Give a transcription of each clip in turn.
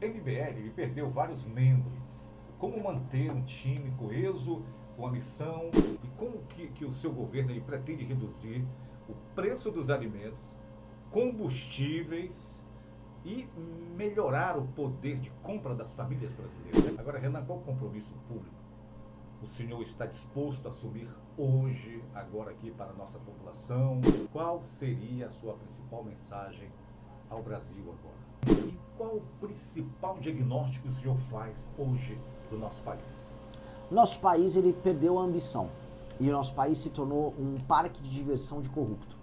MBL ele perdeu vários membros. Como manter um time coeso, com a missão, e como que o seu governo ele pretende reduzir o preço dos alimentos, combustíveis e melhorar o poder de compra das famílias brasileiras? Agora, Renan, qual o compromisso público o senhor está disposto a assumir hoje, agora aqui para a nossa população? Qual seria a sua principal mensagem ao Brasil agora? E qual o principal diagnóstico que o senhor faz hoje do nosso país? Nosso país ele perdeu a ambição e o nosso país se tornou um parque de diversão de corrupto.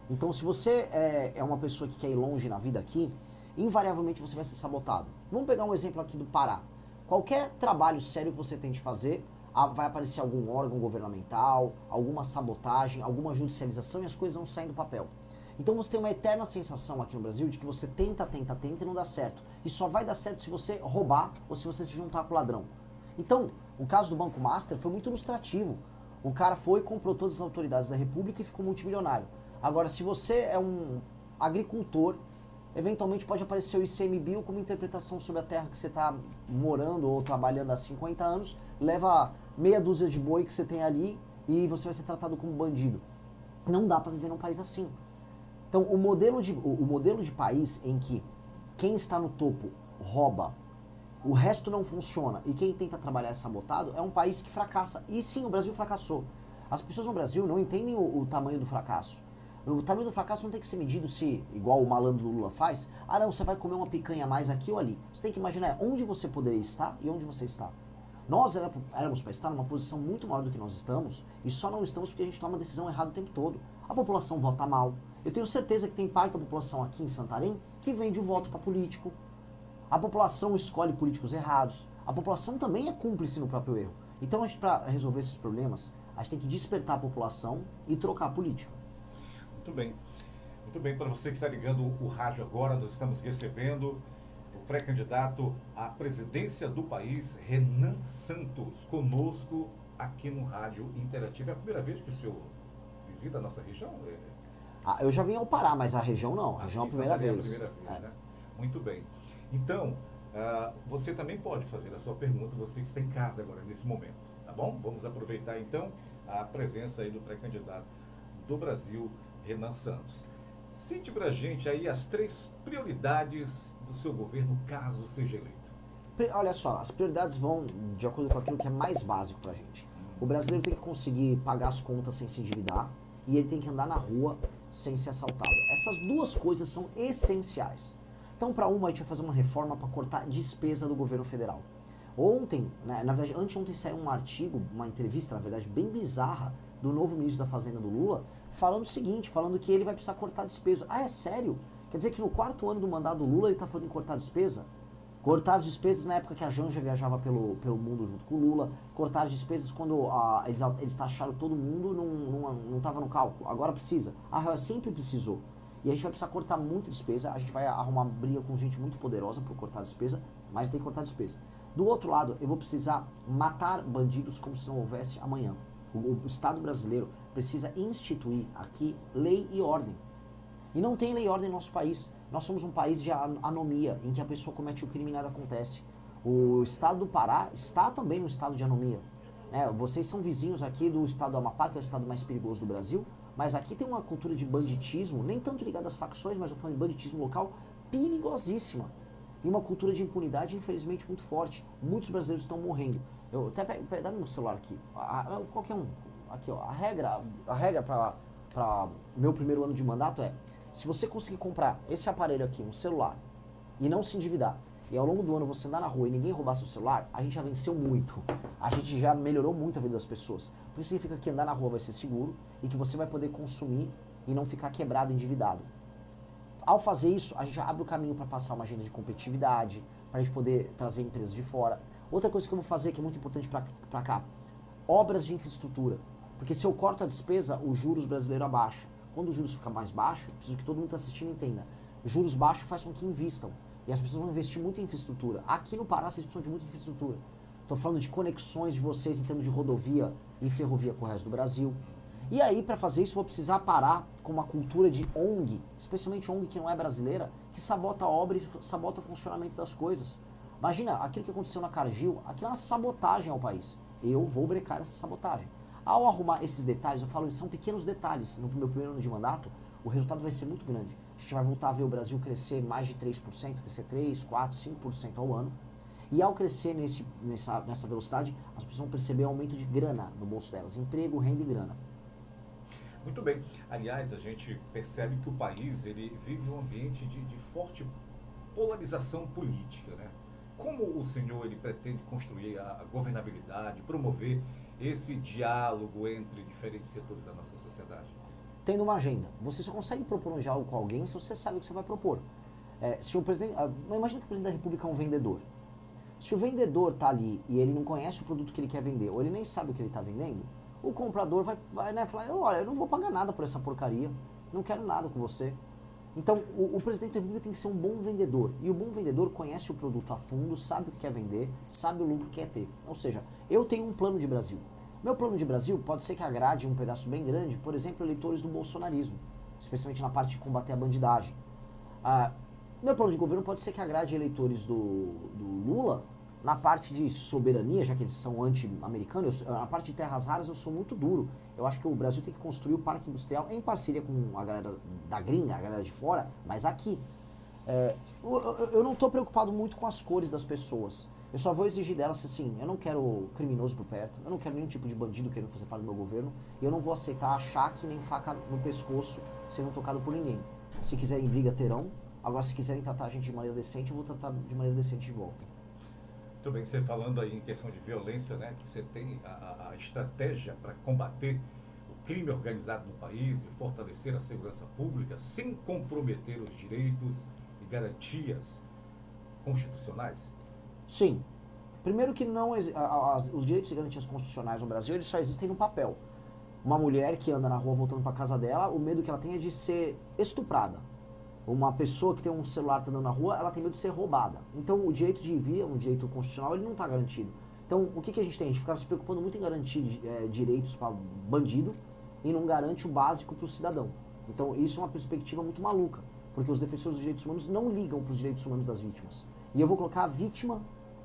Então, se você é uma pessoa que quer ir longe na vida aqui, invariavelmente você vai ser sabotado. Vamos pegar um exemplo aqui do Pará. Qualquer trabalho sério que você tente fazer, vai aparecer algum órgão governamental, alguma sabotagem, alguma judicialização e as coisas não saem do papel. Então você tem uma eterna sensação aqui no Brasil de que você tenta e não dá certo. E só vai dar certo se você roubar ou se você se juntar com o ladrão. Então, o caso do Banco Master foi muito ilustrativo. O cara foi, comprou todas as autoridades da República e ficou multimilionário. Agora, se você é um agricultor, eventualmente pode aparecer o ICMBio como interpretação sobre a terra que você está morando ou trabalhando há 50 anos, leva meia dúzia de boi que você tem ali e você vai ser tratado como bandido. Não dá para viver num país assim. Então, o modelo de país em que quem está no topo rouba, o resto não funciona e quem tenta trabalhar é sabotado, é um país que fracassa. E sim, o Brasil fracassou. As pessoas no Brasil não entendem o tamanho do fracasso. O tamanho do fracasso não tem que ser medido se, igual o malandro do Lula faz, não, você vai comer uma picanha a mais aqui ou ali. Você tem que imaginar onde você poderia estar e onde você está. Nós éramos para estar numa posição muito maior do que nós estamos, e só não estamos porque a gente toma uma decisão errada o tempo todo. A população vota mal. Eu tenho certeza que tem parte da população aqui em Santarém que vende o voto para político. A população escolhe políticos errados. A população também é cúmplice no próprio erro. Então, para resolver esses problemas, a gente tem que despertar a população e trocar a política. Muito bem. Muito bem, para você que está ligando o rádio agora, nós estamos recebendo o pré-candidato à presidência do país, Renan Santos, conosco aqui no Rádio Interativo. É a primeira vez que o senhor visita a nossa região? Eu já vim ao Pará, mas a região não. A região é a primeira vez. É a primeira vez, né? Muito bem. Então, você também pode fazer a sua pergunta, você que está em casa agora, nesse momento, tá bom? Vamos aproveitar, então, a presença aí do pré-candidato do Brasil, Renan Santos. Cite pra gente aí as 3 prioridades do seu governo, caso seja eleito. Olha só, as prioridades vão de acordo com aquilo que é mais básico pra gente. O brasileiro tem que conseguir pagar as contas sem se endividar e ele tem que andar na rua sem ser assaltado. Essas 2 coisas são essenciais. Então, para uma, a gente vai fazer uma reforma para cortar despesa do governo federal. Ontem, né, na verdade, anteontem saiu um artigo, uma entrevista, na verdade, bem bizarra, do novo ministro da Fazenda do Lula, falando o seguinte, falando que ele vai precisar cortar despesa. É sério? Quer dizer que no 4º ano do mandato do Lula ele está falando em cortar despesa? Cortar as despesas na época que a Janja viajava pelo mundo junto com o Lula, cortar as despesas quando eles taxaram todo mundo, não estava no cálculo, agora precisa. A Real sempre precisou. E a gente vai precisar cortar muita despesa, a gente vai arrumar briga com gente muito poderosa por cortar despesa, mas tem que cortar despesa. Do outro lado, eu vou precisar matar bandidos como se não houvesse amanhã. O Estado brasileiro precisa instituir aqui lei e ordem. E não tem lei e ordem no nosso país. Nós somos um país de anomia, em que a pessoa comete o crime e nada acontece. O estado do Pará está também no estado de anomia. Vocês são vizinhos aqui do estado do Amapá, que é o estado mais perigoso do Brasil, mas aqui tem uma cultura de banditismo, nem tanto ligada às facções, mas eu falo de banditismo local, perigosíssima. E uma cultura de impunidade, infelizmente, muito forte. Muitos brasileiros estão morrendo. Eu até dá meu celular aqui. Qualquer um. Aqui, ó. A regra para meu primeiro ano de mandato é: se você conseguir comprar esse aparelho aqui, um celular, e não se endividar, e ao longo do ano você andar na rua e ninguém roubar seu celular, a gente já venceu muito. A gente já melhorou muito a vida das pessoas. Porque significa que andar na rua vai ser seguro e que você vai poder consumir e não ficar quebrado, endividado. Ao fazer isso, a gente já abre o caminho para passar uma agenda de competitividade, para a gente poder trazer empresas de fora. Outra coisa que eu vou fazer, que é muito importante para cá, obras de infraestrutura. Porque se eu corto a despesa, os juros brasileiros abaixam. Quando os juros ficam mais baixos, preciso que todo mundo que está assistindo entenda. Juros baixos faz com que invistam. E as pessoas vão investir muito em infraestrutura. Aqui no Pará, vocês precisam de muita infraestrutura. Estou falando de conexões de vocês em termos de rodovia e ferrovia com o resto do Brasil. E aí, para fazer isso, eu vou precisar parar com uma cultura de ONG, especialmente ONG que não é brasileira, que sabota a obra e sabota o funcionamento das coisas. Imagina, aquilo que aconteceu na Cargill, aquilo é uma sabotagem ao país. Eu vou brecar essa sabotagem. Ao arrumar esses detalhes, eu falo, são pequenos detalhes. No meu primeiro ano de mandato, o resultado vai ser muito grande. A gente vai voltar a ver o Brasil crescer mais de 3%, crescer 3, 4, 5% ao ano. E ao crescer nessa velocidade, as pessoas vão perceber aumento de grana no bolso delas. Emprego, renda e grana. Muito bem. Aliás, a gente percebe que o país ele vive um ambiente de forte polarização política, né? Como o senhor ele pretende construir a governabilidade, promover esse diálogo entre diferentes setores da nossa sociedade? Tendo uma agenda. Você só consegue propor um diálogo com alguém se você sabe o que você vai propor. Se o presidente, imagina que o presidente da República é um vendedor. Se o vendedor está ali e ele não conhece o produto que ele quer vender, ou ele nem sabe o que ele está vendendo, o comprador vai né, falar, olha, eu não vou pagar nada por essa porcaria, não quero nada com você. Então, o presidente da República tem que ser um bom vendedor. E o bom vendedor conhece o produto a fundo, sabe o que quer vender, sabe o lucro que quer ter. Ou seja, eu tenho um plano de Brasil. Meu plano de Brasil pode ser que agrade um pedaço bem grande, por exemplo, eleitores do bolsonarismo, especialmente na parte de combater a bandidagem. Meu plano de governo pode ser que agrade eleitores do Lula na parte de soberania, já que eles são anti-americanos. Na parte de terras raras eu sou muito duro. Eu acho que o Brasil tem que construir o parque industrial em parceria com a galera da gringa, a galera de fora, mas aqui. Eu não estou preocupado muito com as cores das pessoas. Eu só vou exigir delas assim, eu não quero criminoso por perto, eu não quero nenhum tipo de bandido querendo fazer parte do meu governo, e eu não vou aceitar choque nem faca no pescoço sendo tocado por ninguém. Se quiserem briga, terão. Agora, se quiserem tratar a gente de maneira decente, eu vou tratar de maneira decente de volta. Muito bem, você falando aí em questão de violência, né, que você tem a estratégia para combater o crime organizado no país e fortalecer a segurança pública sem comprometer os direitos e garantias constitucionais? Sim. Primeiro que não os direitos e garantias constitucionais no Brasil, eles só existem no papel. Uma mulher que anda na rua voltando para casa dela, o medo que ela tem é de ser estuprada. Uma pessoa que tem um celular andando na rua, ela tem medo de ser roubada. Então, o direito de vir, um direito constitucional, ele não está garantido. Então, o que a gente tem? A gente ficava se preocupando muito em garantir direitos para bandido e não garante o básico para o cidadão. Então, isso é uma perspectiva muito maluca, porque os defensores dos direitos humanos não ligam para os direitos humanos das vítimas. E eu vou colocar a vítima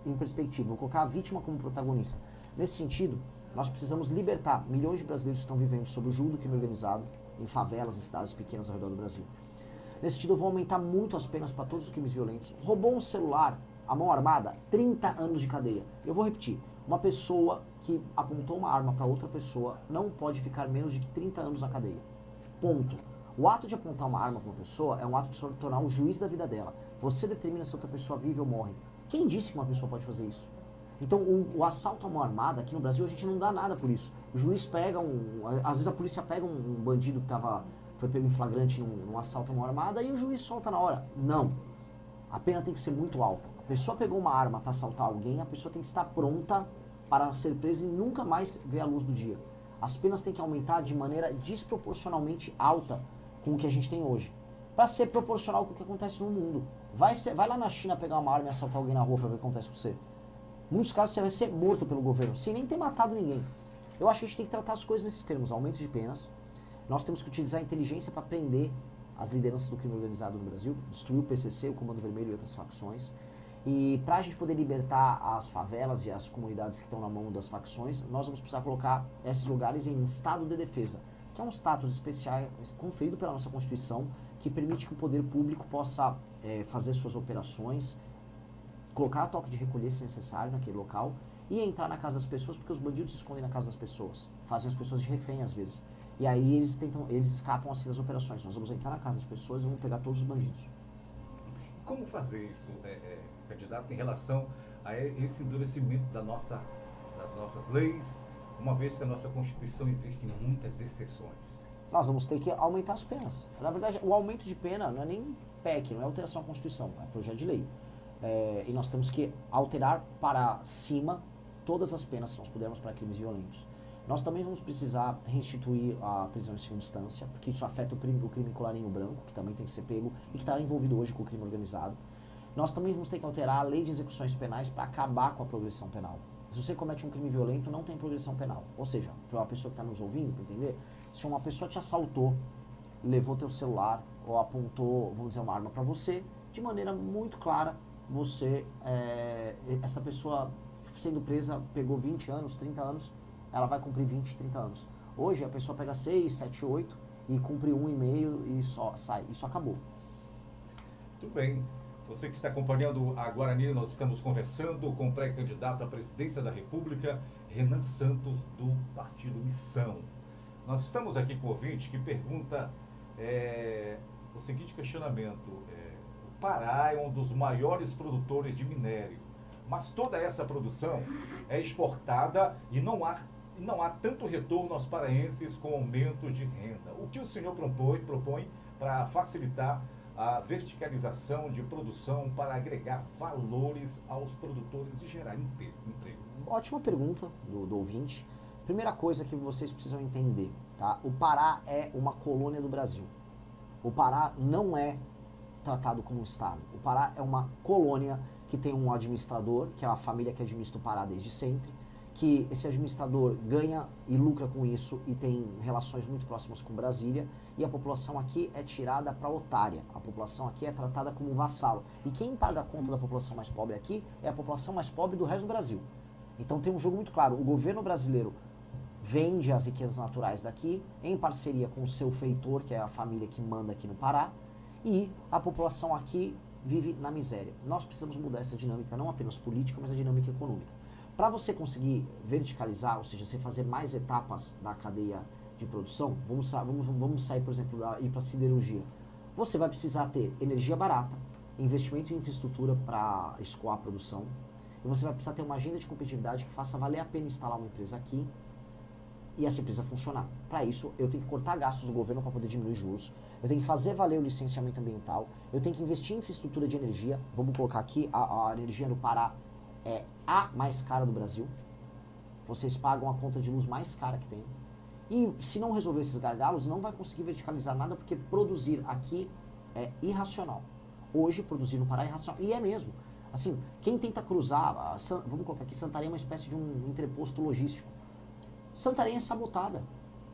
em perspectiva, vou colocar a vítima como protagonista. Nesse sentido, nós precisamos libertar milhões de brasileiros que estão vivendo sob o jugo do crime organizado em favelas e cidades pequenas ao redor do Brasil. Nesse sentido, eu vou aumentar muito as penas para todos os crimes violentos. Roubou um celular, a mão armada, 30 anos de cadeia. Eu vou repetir, uma pessoa que apontou uma arma para outra pessoa não pode ficar menos de 30 anos na cadeia. Ponto. O ato de apontar uma arma para uma pessoa é um ato de se tornar o juiz da vida dela. Você determina se outra pessoa vive ou morre. Quem disse que uma pessoa pode fazer isso? Então, o assalto à mão armada, aqui no Brasil, a gente não dá nada por isso. O juiz pega às vezes a polícia pega um bandido que foi pego em flagrante num assalto à mão armada e o juiz solta na hora. Não. A pena tem que ser muito alta. A pessoa pegou uma arma para assaltar alguém, a pessoa tem que estar pronta para ser presa e nunca mais ver a luz do dia. As penas têm que aumentar de maneira desproporcionalmente alta com o que a gente tem hoje. Para ser proporcional com o que acontece no mundo. Vai lá na China pegar uma arma e assaltar alguém na rua para ver o que acontece com você. Em muitos casos você vai ser morto pelo governo, sem nem ter matado ninguém. Eu acho que a gente tem que tratar as coisas nesses termos, aumento de penas. Nós temos que utilizar a inteligência para prender as lideranças do crime organizado no Brasil, destruir o PCC, o Comando Vermelho e outras facções. E para a gente poder libertar as favelas e as comunidades que estão na mão das facções, nós vamos precisar colocar esses lugares em estado de defesa, que é um status especial conferido pela nossa Constituição, que permite que o poder público possa fazer suas operações, colocar toque de recolher se necessário naquele local e entrar na casa das pessoas, porque os bandidos se escondem na casa das pessoas, fazem as pessoas de refém às vezes. E aí eles escapam assim das operações. Nós vamos entrar na casa das pessoas e vamos pegar todos os bandidos. Como fazer isso, candidato, em relação a esse endurecimento das nossas leis, uma vez que a nossa Constituição existe muitas exceções? Nós vamos ter que aumentar as penas. Na verdade, o aumento de pena não é nem PEC, não é alteração à Constituição, é projeto de lei. E nós temos que alterar para cima todas as penas que nós pudermos para crimes violentos. Nós também vamos precisar restituir a prisão em segunda instância, porque isso afeta o crime colarinho branco, que também tem que ser pego e que está envolvido hoje com o crime organizado. Nós também vamos ter que alterar a lei de execuções penais para acabar com a progressão penal. Se você comete um crime violento, não tem progressão penal. Ou seja, para uma pessoa que está nos ouvindo, para entender, se uma pessoa te assaltou, levou teu celular ou apontou, vamos dizer, uma arma para você, de maneira muito clara, essa pessoa sendo presa pegou 20 anos, 30 anos, ela vai cumprir 20, 30 anos. Hoje a pessoa pega 6, 7, 8 e cumpre 1,5 e só sai. Isso acabou. Muito bem. Você que está acompanhando a Guarani, nós estamos conversando com o pré-candidato à presidência da República, Renan Santos, do Partido Missão. Nós estamos aqui com o ouvinte que pergunta o seguinte questionamento. O Pará é um dos maiores produtores de minério, mas toda essa produção é exportada e não há tanto retorno aos paraenses com aumento de renda. O que o senhor propõe para facilitar a verticalização de produção para agregar valores aos produtores e gerar emprego? Ótima pergunta do ouvinte. Primeira coisa que vocês precisam entender, tá? O Pará é uma colônia do Brasil. O Pará não é tratado como um estado. O Pará é uma colônia que tem um administrador, que é a família que administra o Pará desde sempre, que esse administrador ganha e lucra com isso e tem relações muito próximas com Brasília, e a população aqui é tirada para otária. A população aqui é tratada como um vassalo. E quem paga a conta da população mais pobre aqui é a população mais pobre do resto do Brasil. Então tem um jogo muito claro. O governo brasileiro vende as riquezas naturais daqui em parceria com o seu feitor, que é a família que manda aqui no Pará, e a população aqui vive na miséria. Nós precisamos mudar essa dinâmica, não apenas política, mas a dinâmica econômica. Para você conseguir verticalizar, ou seja, você fazer mais etapas da cadeia de produção, vamos sair, por exemplo, ir para a siderurgia. Você vai precisar ter energia barata, investimento em infraestrutura para escoar a produção, e você vai precisar ter uma agenda de competitividade que faça valer a pena instalar uma empresa aqui e essa empresa funcionar. Para isso, eu tenho que cortar gastos do governo para poder diminuir juros, eu tenho que fazer valer o licenciamento ambiental, eu tenho que investir em infraestrutura de energia. Vamos colocar aqui, a energia no Pará é a mais cara do Brasil. Vocês pagam a conta de luz mais cara que tem. E se não resolver esses gargalos, não vai conseguir verticalizar nada, porque produzir aqui é irracional. Hoje, produzir no Pará é irracional. E é mesmo. Assim, quem tenta cruzar, vamos colocar aqui, Santarém é uma espécie de um entreposto logístico. Santarém é sabotada.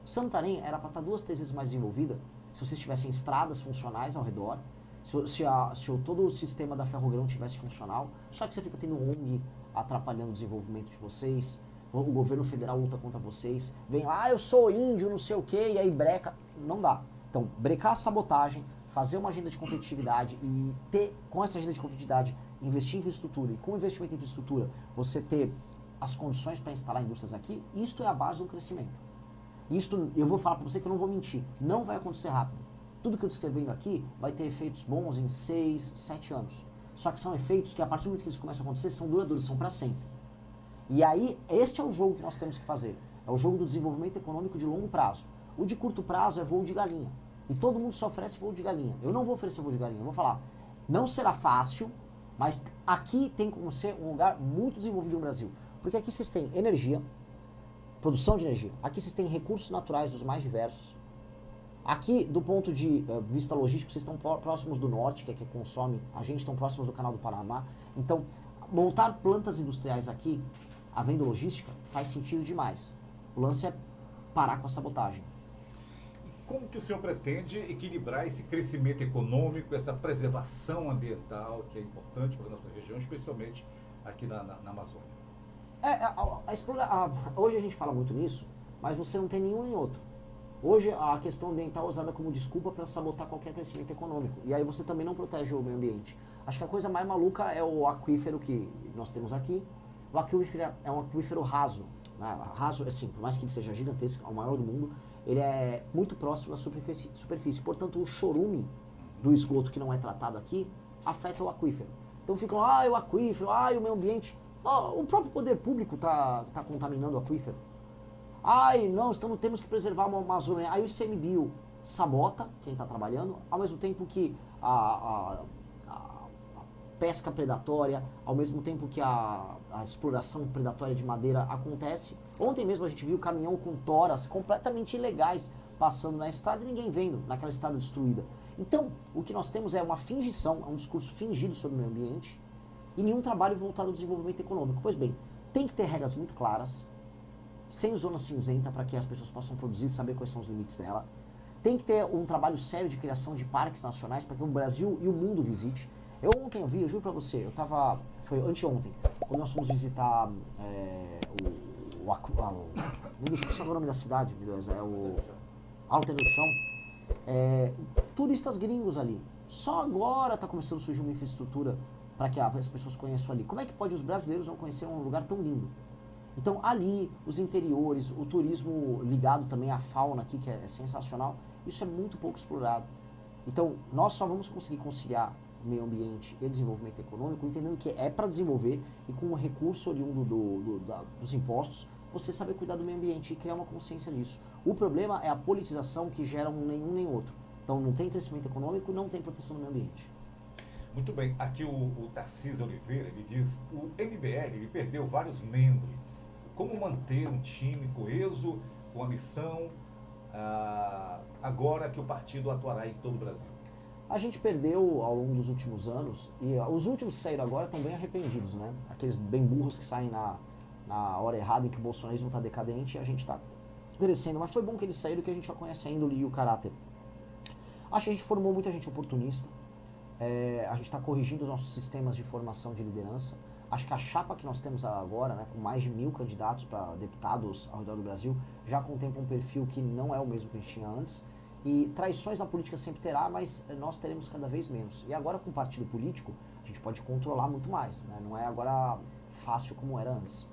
Santarém era para estar 2, 3 vezes mais desenvolvida se vocês tivessem estradas funcionais ao redor, se todo o sistema da Ferrogrão tivesse funcional. Só que você fica tendo ONG atrapalhando o desenvolvimento de vocês, o governo federal luta contra vocês, vem lá, eu sou índio, não sei o que, e aí breca. Não dá. Então, brecar a sabotagem, fazer uma agenda de competitividade e ter, com essa agenda de competitividade, investir em infraestrutura, e com investimento em infraestrutura, você ter as condições para instalar indústrias aqui, isto é a base do crescimento. Isto, eu vou falar para você que eu não vou mentir, não vai acontecer rápido. Tudo que eu descrevendo aqui vai ter efeitos bons em 6, 7 anos. Só que são efeitos que, a partir do momento que eles começam a acontecer, são duradouros, são para sempre. E aí, este é o jogo que nós temos que fazer. É o jogo do desenvolvimento econômico de longo prazo. O de curto prazo é voo de galinha. E todo mundo só oferece voo de galinha. Eu não vou oferecer voo de galinha, eu vou falar, não será fácil, mas aqui tem como ser um lugar muito desenvolvido no Brasil. Porque aqui vocês têm energia, produção de energia. Aqui vocês têm recursos naturais dos mais diversos. Aqui, do ponto de vista logístico, vocês estão próximos do norte, que é que consome, a gente estão próximos do Canal do Panamá. Então, montar plantas industriais aqui, havendo logística, faz sentido demais. O lance é parar com a sabotagem. E como que o senhor pretende equilibrar esse crescimento econômico, essa preservação ambiental, que é importante para a nossa região, especialmente aqui na Amazônia? Hoje a gente fala muito nisso, mas você não tem nenhum nem outro. Hoje a questão ambiental é usada como desculpa para sabotar qualquer crescimento econômico. E aí você também não protege o meio ambiente. Acho que a coisa mais maluca é o aquífero que nós temos aqui. O aquífero é um aquífero raso. Né? Raso, assim, por mais que ele seja gigantesco, é o maior do mundo, ele é muito próximo da superfície. Portanto, o chorume do esgoto que não é tratado aqui afeta o aquífero. Então ficam, o aquífero, o meio ambiente. O próprio poder público está contaminando o aquífero. Não, temos que preservar uma Amazônia. Aí o ICMBio sabota quem está trabalhando, ao mesmo tempo que a pesca predatória, ao mesmo tempo que a exploração predatória de madeira acontece. Ontem mesmo a gente viu caminhão com toras completamente ilegais passando na estrada e ninguém vendo, naquela estrada destruída. Então, o que nós temos é uma fingição, um discurso fingido sobre o meio ambiente, e nenhum trabalho voltado ao desenvolvimento econômico. Pois bem, Tem que ter regras muito claras, sem zona cinzenta, para que as pessoas possam produzir e saber quais são os limites dela. Tem que ter um trabalho sério de criação de parques nacionais para que o Brasil e o mundo visite. Ontem eu vi, eu juro pra você, foi anteontem, quando nós fomos visitar meu Deus, esqueci o nome da cidade, meu Deus, é o Alto do Chão, turistas gringos ali. Só agora está começando a surgir uma infraestrutura para que as pessoas conheçam ali. Como é que pode os brasileiros não conhecer um lugar tão lindo? Então ali, os interiores, o turismo ligado também à fauna aqui, que é sensacional, isso é muito pouco explorado. Então nós só vamos conseguir conciliar meio ambiente e desenvolvimento econômico, entendendo que é para desenvolver e com o recurso oriundo dos impostos, você saber cuidar do meio ambiente e criar uma consciência disso. O problema é a politização que gera nenhum nem outro. Então não tem crescimento econômico, não tem proteção do meio ambiente. Muito bem, aqui o Tarcísio Oliveira, ele diz, o MBL ele perdeu vários membros. Como manter um time coeso, com a missão, agora que o partido atuará em todo o Brasil? A gente perdeu ao longo dos últimos anos, e os últimos que saíram agora estão bem arrependidos, né? Aqueles bem burros que saem na hora errada em que o bolsonarismo está decadente e a gente está crescendo. Mas foi bom que eles saíram, que a gente já conhece a índole e o caráter. Acho que a gente formou muita gente oportunista, a gente está corrigindo os nossos sistemas de formação de liderança. Acho que a chapa que nós temos agora, né, com mais de 1000 candidatos para deputados ao redor do Brasil, já contempla um perfil que não é o mesmo que a gente tinha antes. E traições na política sempre terá, mas nós teremos cada vez menos. E agora com o partido político, a gente pode controlar muito mais, né? Não é agora fácil como era antes.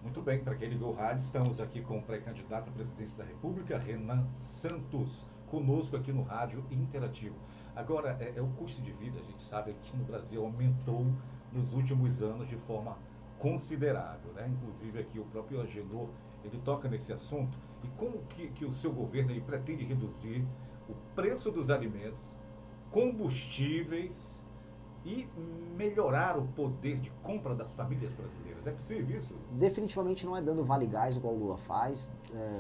Muito bem, para quem ligou o rádio, estamos aqui com o pré-candidato à presidência da República, Renan Santos, conosco aqui no Rádio Interativo. Agora, o custo de vida, a gente sabe que no Brasil aumentou nos últimos anos de forma considerável, né? Inclusive aqui o próprio Agenor, ele toca nesse assunto. E como que o seu governo ele pretende reduzir o preço dos alimentos, combustíveis e melhorar o poder de compra das famílias brasileiras? É possível isso? Definitivamente não é dando vale gás igual o Lula faz,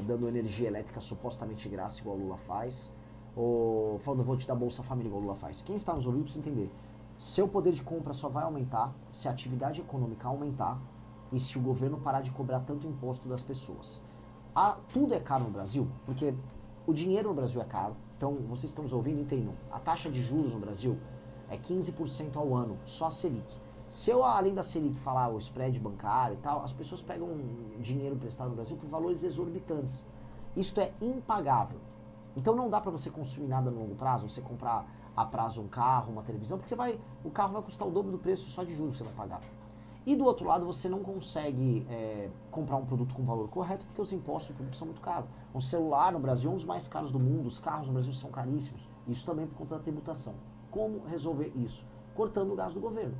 dando energia elétrica supostamente de graça igual o Lula faz, ou falando vou te dar Bolsa Família igual o Lula faz. Quem está nos ouvindo precisa entender. Seu poder de compra só vai aumentar se a atividade econômica aumentar e se o governo parar de cobrar tanto imposto das pessoas. Tudo é caro no Brasil, porque o dinheiro no Brasil é caro. Então, vocês estão nos ouvindo, entendam. A taxa de juros no Brasil é 15% ao ano, só a Selic. Se eu, além da Selic, falar o spread bancário e tal, as pessoas pegam dinheiro emprestado no Brasil por valores exorbitantes. Isto é impagável. Então, não dá para você consumir nada no longo prazo, você comprar a prazo um carro, uma televisão, porque o carro vai custar o dobro do preço só de juros que você vai pagar. E do outro lado, você não consegue comprar um produto com valor correto porque os impostos públicos são muito caros. Um celular no Brasil é um dos mais caros do mundo, os carros no Brasil são caríssimos. Isso também por conta da tributação. Como resolver isso? Cortando o gasto do governo.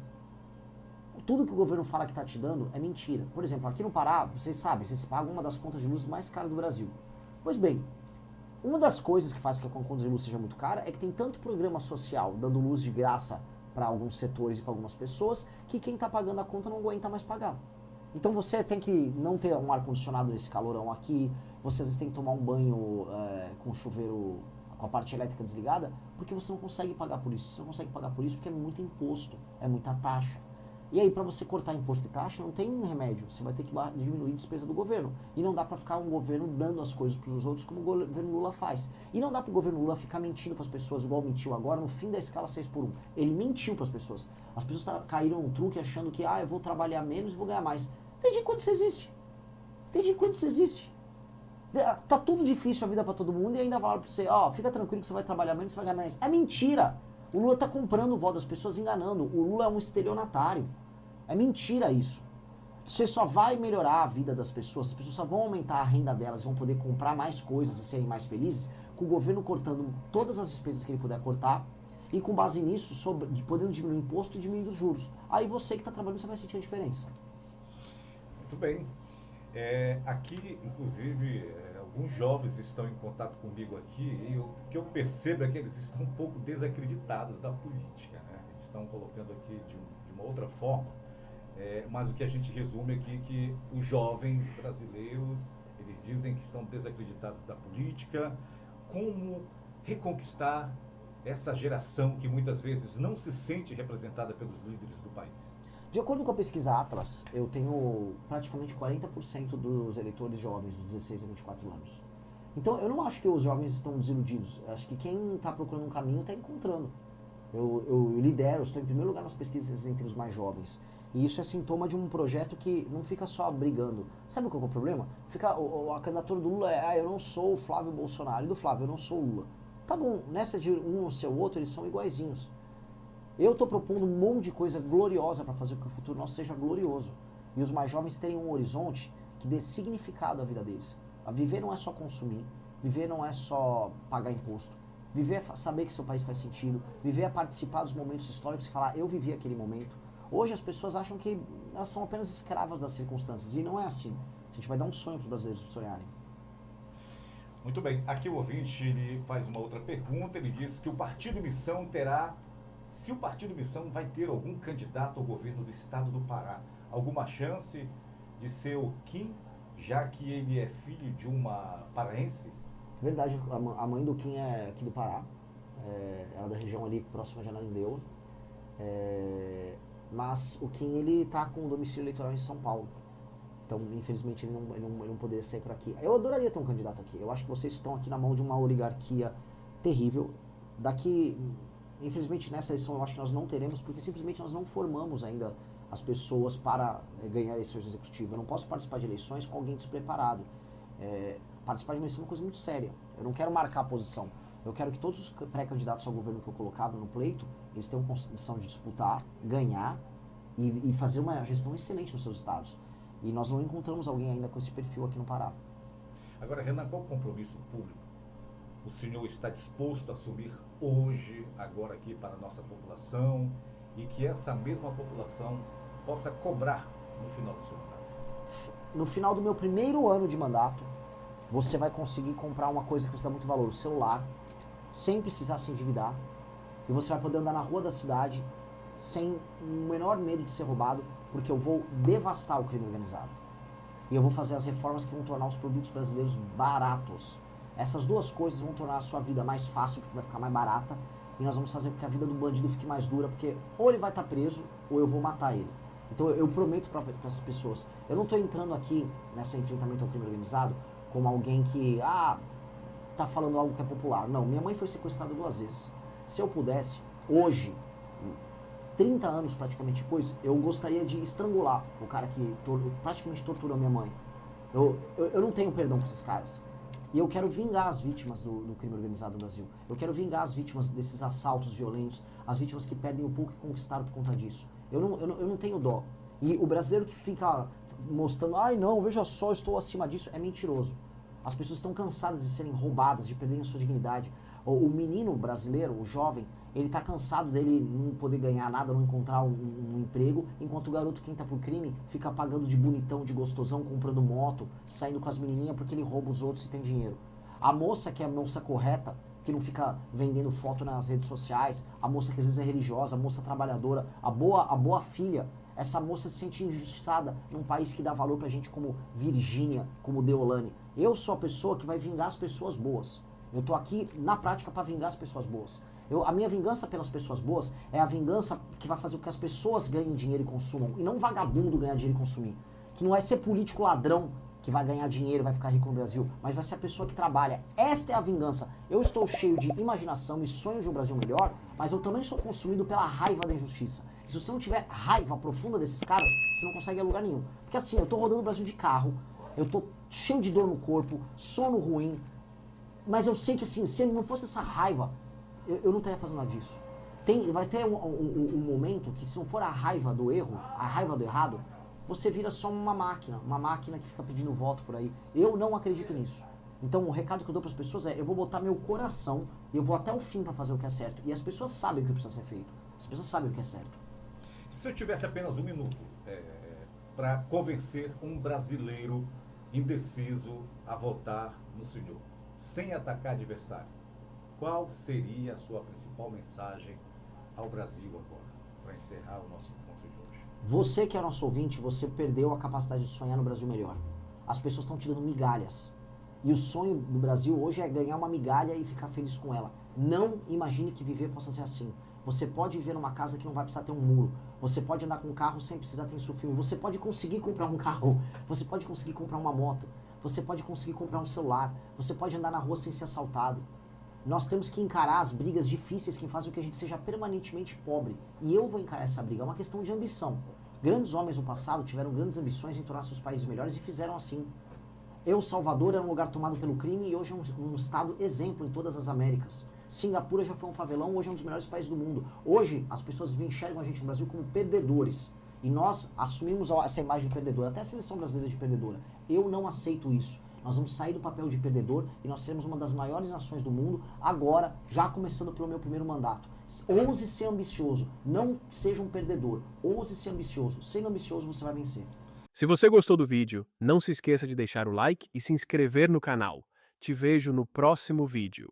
Tudo que o governo fala que está te dando é mentira. Por exemplo, aqui no Pará, vocês sabem, vocês pagam uma das contas de luz mais caras do Brasil. Pois bem, uma das coisas que faz que a conta de luz seja muito cara é que tem tanto programa social dando luz de graça para alguns setores e para algumas pessoas, que quem está pagando a conta não aguenta mais pagar. Então você tem que não ter um ar-condicionado nesse calorão aqui, você às vezes tem que tomar um banho com o chuveiro, com a parte elétrica desligada, porque você não consegue pagar por isso. Você não consegue pagar por isso porque é muito imposto, é muita taxa. E aí, para você cortar imposto e taxa, não tem um remédio. Você vai ter que diminuir a despesa do governo. E não dá para ficar um governo dando as coisas para os outros como o governo Lula faz. E não dá para o governo Lula ficar mentindo para as pessoas, igual mentiu agora, no fim da escala 6x1. Ele mentiu para as pessoas. As pessoas caíram no truque achando que, eu vou trabalhar menos e vou ganhar mais. Desde quando isso existe? Desde quando isso existe? Tá tudo difícil a vida para todo mundo e ainda falaram para você, fica tranquilo que você vai trabalhar menos e vai ganhar mais. É mentira! O Lula tá comprando o voto das pessoas, enganando. O Lula é um estelionatário. É mentira isso. Você só vai melhorar a vida das pessoas, as pessoas só vão aumentar a renda delas, vão poder comprar mais coisas e serem mais felizes, com o governo cortando todas as despesas que ele puder cortar, e com base nisso, podendo diminuir o imposto e diminuir os juros. Aí você que está trabalhando, você vai sentir a diferença. Muito bem. Aqui, inclusive, alguns jovens estão em contato comigo aqui, e o que eu percebo é que eles estão um pouco desacreditados da política, né? Eles estão colocando aqui de uma outra forma. Mas o que a gente resume aqui é que os jovens brasileiros, eles dizem que estão desacreditados da política. Como reconquistar essa geração que muitas vezes não se sente representada pelos líderes do país? De acordo com a pesquisa Atlas, eu tenho praticamente 40% dos eleitores jovens, dos 16 a 24 anos. Então, eu não acho que os jovens estão desiludidos. Eu acho que quem está procurando um caminho está encontrando. Eu lidero, eu estou em primeiro lugar nas pesquisas entre os mais jovens. E isso é sintoma de um projeto que não fica só brigando. Sabe qual que é o problema? A candidatura do Lula eu não sou o Flávio Bolsonaro, e do Flávio, eu não sou o Lula. Tá bom, nessa de um não ser o outro, eles são iguaizinhos. Eu estou propondo um monte de coisa gloriosa para fazer com que o futuro nosso seja glorioso. E os mais jovens terem um horizonte que dê significado à vida deles. A viver não é só consumir, viver não é só pagar imposto. Viver é saber que seu país faz sentido, viver é participar dos momentos históricos e falar, eu vivi aquele momento. Hoje as pessoas acham que elas são apenas escravas das circunstâncias, e não é assim. A gente vai dar um sonho para os brasileiros sonharem. Muito bem, aqui o ouvinte ele faz uma outra pergunta, ele diz que o Partido Missão terá, se o Partido Missão vai ter algum candidato ao governo do estado do Pará, alguma chance de ser o Kim, já que ele é filho de uma paraense? Verdade, a mãe do Kim é aqui do Pará, ela é da região ali próxima de Ananindeua, mas o Kim ele tá com o domicílio eleitoral em São Paulo, então infelizmente ele não poderia sair por aqui. Eu adoraria ter um candidato aqui, eu acho que vocês estão aqui na mão de uma oligarquia terrível, infelizmente nessa eleição eu acho que nós não teremos, porque simplesmente nós não formamos ainda as pessoas para ganhar eleições executivas. Eu não posso participar de eleições com alguém despreparado. Participar de uma eleição é uma coisa muito séria. Eu não quero marcar a posição. Eu quero que todos os pré-candidatos ao governo que eu colocava no pleito, eles tenham condição de disputar, ganhar e fazer uma gestão excelente nos seus estados. E nós não encontramos alguém ainda com esse perfil aqui no Pará. Agora, Renan, qual o compromisso público o senhor está disposto a assumir hoje, agora aqui para a nossa população, e que essa mesma população possa cobrar no final do seu mandato? No final do meu primeiro ano de mandato, você vai conseguir comprar uma coisa que você dá muito valor, o celular, sem precisar se endividar, e você vai poder andar na rua da cidade sem o menor medo de ser roubado, porque eu vou devastar o crime organizado. E eu vou fazer as reformas que vão tornar os produtos brasileiros baratos. Essas duas coisas vão tornar a sua vida mais fácil, porque vai ficar mais barata, e nós vamos fazer com que a vida do bandido fique mais dura, porque ou ele vai estar preso, ou eu vou matar ele. Então eu prometo para essas pessoas, eu não estou entrando aqui nesse enfrentamento ao crime organizado como alguém que, tá falando algo que é popular. Não, minha mãe foi sequestrada 2 vezes. Se eu pudesse, hoje, 30 anos praticamente depois, eu gostaria de estrangular o cara que praticamente torturou minha mãe. Eu não tenho perdão para esses caras. E eu quero vingar as vítimas do crime organizado no Brasil. Eu quero vingar as vítimas desses assaltos violentos, as vítimas que perdem o pouco que conquistaram por conta disso. Eu não tenho dó. E o brasileiro que fica mostrando, não, veja só, eu estou acima disso, é mentiroso. As pessoas estão cansadas de serem roubadas, de perderem a sua dignidade. O menino brasileiro, o jovem, ele está cansado dele não poder ganhar nada, não encontrar um emprego, enquanto o garoto que entra por crime fica pagando de bonitão, de gostosão, comprando moto, saindo com as menininhas porque ele rouba os outros e tem dinheiro. A moça que é a moça correta, que não fica vendendo foto nas redes sociais, a moça que às vezes é religiosa, a moça trabalhadora, a boa filha, essa moça se sente injustiçada num país que dá valor pra gente como Virgínia, como Deolane. Eu sou a pessoa que vai vingar as pessoas boas. Eu tô aqui na prática para vingar as pessoas boas. A minha vingança pelas pessoas boas é a vingança que vai fazer com que as pessoas ganhem dinheiro e consumam, e não vagabundo ganhar dinheiro e consumir. Que não vai ser político ladrão que vai ganhar dinheiro e vai ficar rico no Brasil, mas vai ser a pessoa que trabalha. Esta é a vingança. Eu estou cheio de imaginação e sonhos de um Brasil melhor, mas eu também sou consumido pela raiva da injustiça. E se você não tiver raiva profunda desses caras, você não consegue ir a lugar nenhum. Porque assim, eu tô rodando o Brasil de carro, eu tô cheio de dor no corpo, sono ruim, mas eu sei que assim, se não fosse essa raiva, eu não estaria fazendo nada disso. Vai ter um momento que se não for a raiva do erro, a raiva do errado, você vira só uma máquina que fica pedindo voto por aí. Eu não acredito nisso. Então o recado que eu dou para as pessoas é, eu vou botar meu coração e eu vou até o fim para fazer o que é certo. E as pessoas sabem o que precisa ser feito. As pessoas sabem o que é certo. Se eu tivesse apenas 1 minuto para convencer um brasileiro indeciso a votar no senhor, sem atacar adversário, qual seria a sua principal mensagem ao Brasil agora, para encerrar o nosso encontro de hoje? Você que é nosso ouvinte, você perdeu a capacidade de sonhar no Brasil melhor. As pessoas estão te dando migalhas. E o sonho do Brasil hoje é ganhar uma migalha e ficar feliz com ela. Não imagine que viver possa ser assim. Você pode viver numa casa que não vai precisar ter um muro. Você pode andar com um carro sem precisar ter isso filme. Você pode conseguir comprar um carro. Você pode conseguir comprar uma moto. Você pode conseguir comprar um celular. Você pode andar na rua sem ser assaltado. Nós temos que encarar as brigas difíceis que fazem com que a gente seja permanentemente pobre. E eu vou encarar essa briga. É uma questão de ambição. Grandes homens no passado tiveram grandes ambições em tornar seus países melhores e fizeram assim. El Salvador era um lugar tomado pelo crime e hoje é um estado exemplo em todas as Américas. Singapura já foi um favelão, hoje é um dos melhores países do mundo. Hoje as pessoas enxergam a gente no Brasil como perdedores. E nós assumimos essa imagem de perdedor, até a seleção brasileira de perdedora. Eu não aceito isso. Nós vamos sair do papel de perdedor e nós seremos uma das maiores nações do mundo, agora, já começando pelo meu primeiro mandato. Ouse ser ambicioso, não seja um perdedor. Ouse ser ambicioso. Sendo ambicioso, você vai vencer. Se você gostou do vídeo, não se esqueça de deixar o like e se inscrever no canal. Te vejo no próximo vídeo.